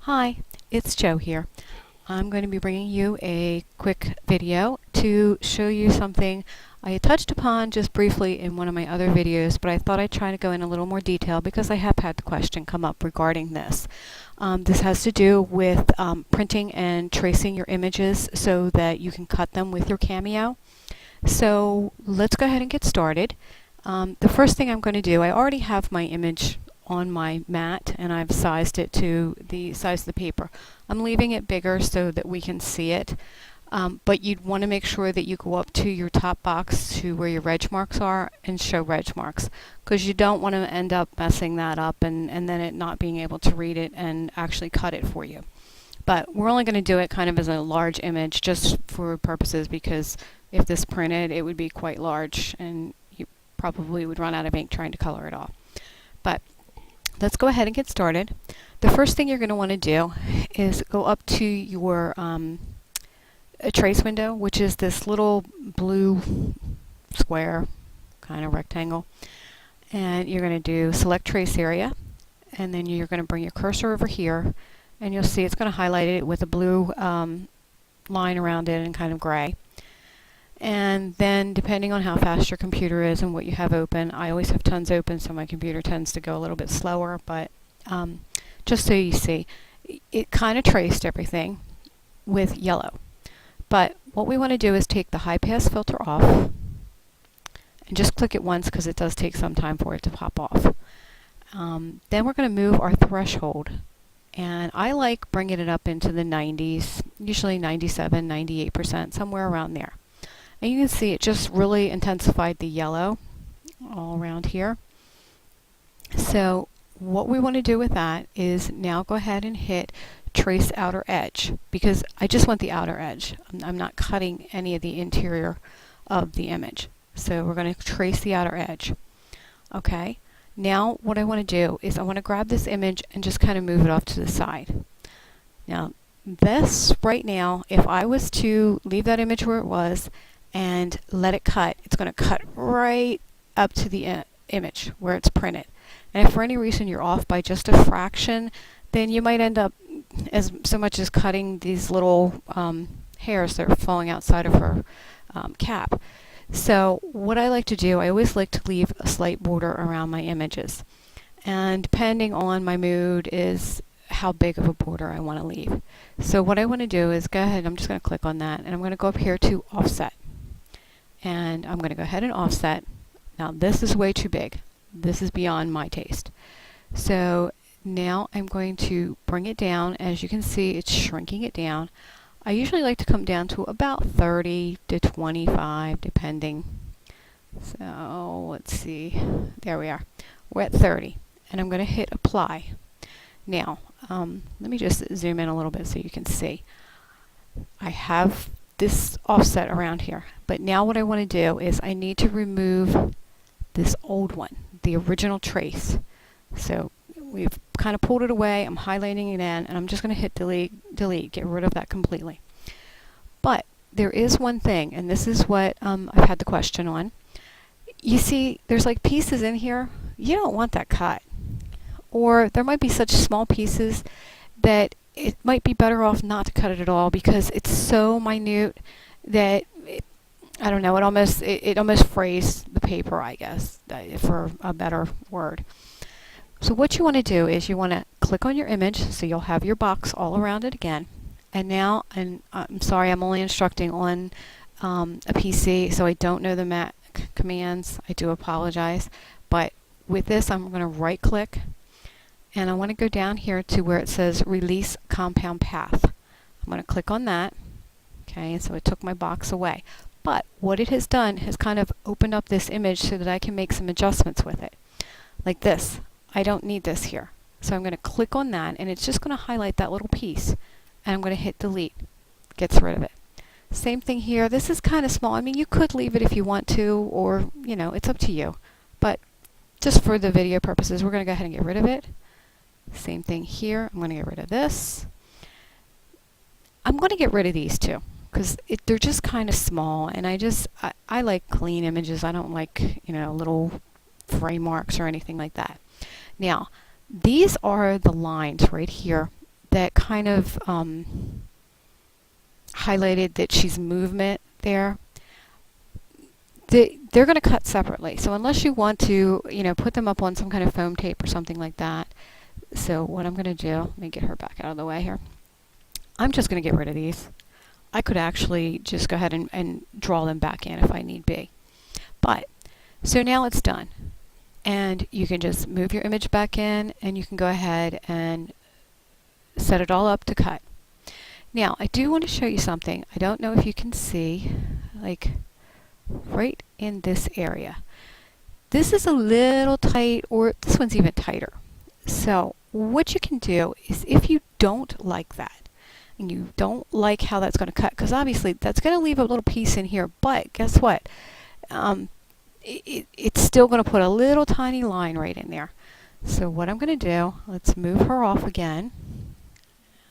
Hi, it's Joe here. I'm going to be bringing you a quick video to show you something I had touched upon just briefly in one of my other videos, but I thought I'd try to go in a little more detail because I have had the question come up regarding this. This has to do with printing and tracing your images so that you can cut them with your Cameo. So let's go ahead and get started. The first thing I'm going to do, I already have my image on my mat and I've sized it to the size of the paper. I'm leaving it bigger so that we can see it, but you'd want to make sure that you go up to your top box to where your reg marks are and show reg marks, because you don't want to end up messing that up and then it not being able to read it and actually cut it for you. But we're only going to do it kind of as a large image just for purposes, because if this printed it would be quite large and you probably would run out of ink trying to color it off. But let's go ahead and get started. The first thing you're going to want to do is go up to your a trace window, which is this little blue square kind of rectangle, and you're going to do select trace area, and then you're going to bring your cursor over here and you'll see it's going to highlight it with a blue line around it and kind of gray. And then depending on how fast your computer is and what you have open, I always have tons open so my computer tends to go a little bit slower, but just so you see, it kind of traced everything with yellow. But what we want to do is take the high pass filter off and just click it once because it does take some time for it to pop off. Then we're going to move our threshold, and I like bringing it up into the 90s, usually 97, 98%, somewhere around there. And you can see it just really intensified the yellow all around here. So what we want to do with that is now go ahead and hit trace outer edge, because I just want the outer edge. I'm not cutting any of the interior of the image. So we're going to trace the outer edge. Okay, now what I want to do is I want to grab this image and just kind of move it off to the side. Now this right now, if I was to leave that image where it was and let it cut, it's going to cut right up to the image where it's printed. And if for any reason you're off by just a fraction, then you might end up as so much as cutting these little hairs that are falling outside of her cap. So what I like to do, I always like to leave a slight border around my images. And depending on my mood is how big of a border I want to leave. So what I want to do is go ahead, I'm just going to click on that, and I'm going to go up here to offset. And I'm going to go ahead and offset. Now this is way too big. This is beyond my taste. So now I'm going to bring it down. As you can see, it's shrinking it down. I usually like to come down to about 30 to 25 depending. So let's see. There we are. We're at 30. And I'm going to hit apply. Now let me just zoom in a little bit so you can see. I have this offset around here. But now what I want to do is I need to remove this old one, the original trace. So we've kind of pulled it away. I'm highlighting it in, and I'm just going to hit delete, get rid of that completely. But there is one thing, and this is what I've had the question on. You see, there's like pieces in here. You don't want that cut. Or there might be such small pieces that it might be better off not to cut it at all, because it's so minute that I don't know, it almost frays the paper, I guess, for a better word. So what you want to do is you want to click on your image, so you'll have your box all around it again. And now, and I'm sorry, I'm only instructing on a PC, so I don't know the Mac commands. I do apologize. But with this, I'm going to right click, and I want to go down here to where it says release compound path. I'm going to click on that. Okay, and so it took my box away. But what it has done has kind of opened up this image so that I can make some adjustments with it. Like this. I don't need this here. So I'm going to click on that, and it's just going to highlight that little piece. And I'm going to hit delete. Gets rid of it. Same thing here. This is kind of small. I mean, you could leave it if you want to, or, you know, it's up to you. But just for the video purposes, we're going to go ahead and get rid of it. Same thing here. I'm going to get rid of this. I'm going to get rid of these two, because they're just kind of small, and I like clean images. I don't like, you know, little fray marks or anything like that. Now, these are the lines right here that kind of highlighted that she's movement there, they're going to cut separately. So unless you want to, put them up on some kind of foam tape or something like that. So what I'm going to do, let me get her back out of the way here. I'm just going to get rid of these. I could actually just go ahead and draw them back in if I need be. But, so now it's done. And you can just move your image back in, and you can go ahead and set it all up to cut. Now, I do want to show you something. I don't know if you can see, like right in this area. This is a little tight, or this one's even tighter. So what you can do is, if you don't like that, and you don't like how that's going to cut, because obviously that's going to leave a little piece in here, but guess what? It's still going to put a little tiny line right in there. So what I'm going to do, let's move her off again.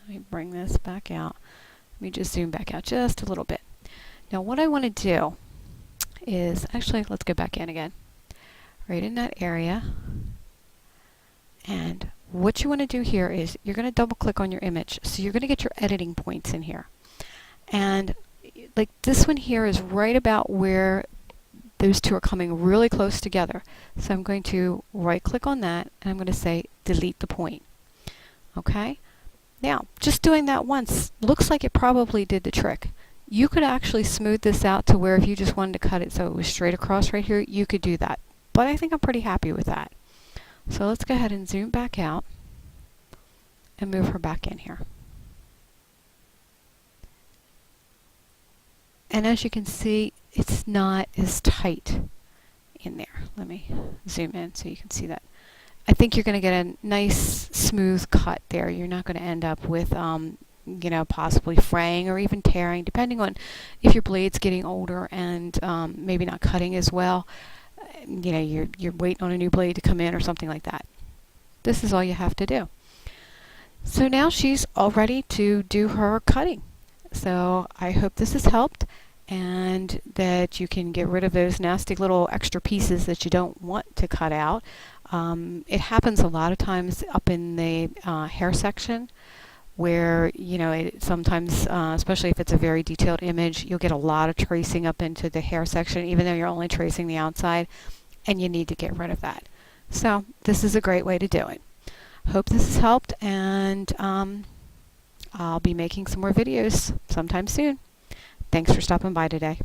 Let me bring this back out. Let me just zoom back out just a little bit. Now what I want to do is, actually let's go back in again. Right in that area. And what you want to do here is, you're going to double click on your image. So you're going to get your editing points in here. And like this one here is right about where those two are coming really close together. So I'm going to right click on that, and I'm going to say delete the point. Okay? Now, just doing that once looks like it probably did the trick. You could actually smooth this out to where if you just wanted to cut it so it was straight across right here, you could do that. But I think I'm pretty happy with that. So let's go ahead and zoom back out and move her back in here. And as you can see, it's not as tight in there. Let me zoom in so you can see that. I think you're going to get a nice smooth cut there. You're not going to end up with possibly fraying or even tearing, depending on if your blade's getting older and maybe not cutting as well. You're waiting on a new blade to come in or something like that. This is all you have to do. So now she's all ready to do her cutting. So I hope this has helped, and that you can get rid of those nasty little extra pieces that you don't want to cut out. It happens a lot of times up in the hair section, where sometimes, especially if it's a very detailed image, you'll get a lot of tracing up into the hair section, even though you're only tracing the outside, and you need to get rid of that. So this is a great way to do it. Hope this has helped, and I'll be making some more videos sometime soon. Thanks for stopping by today.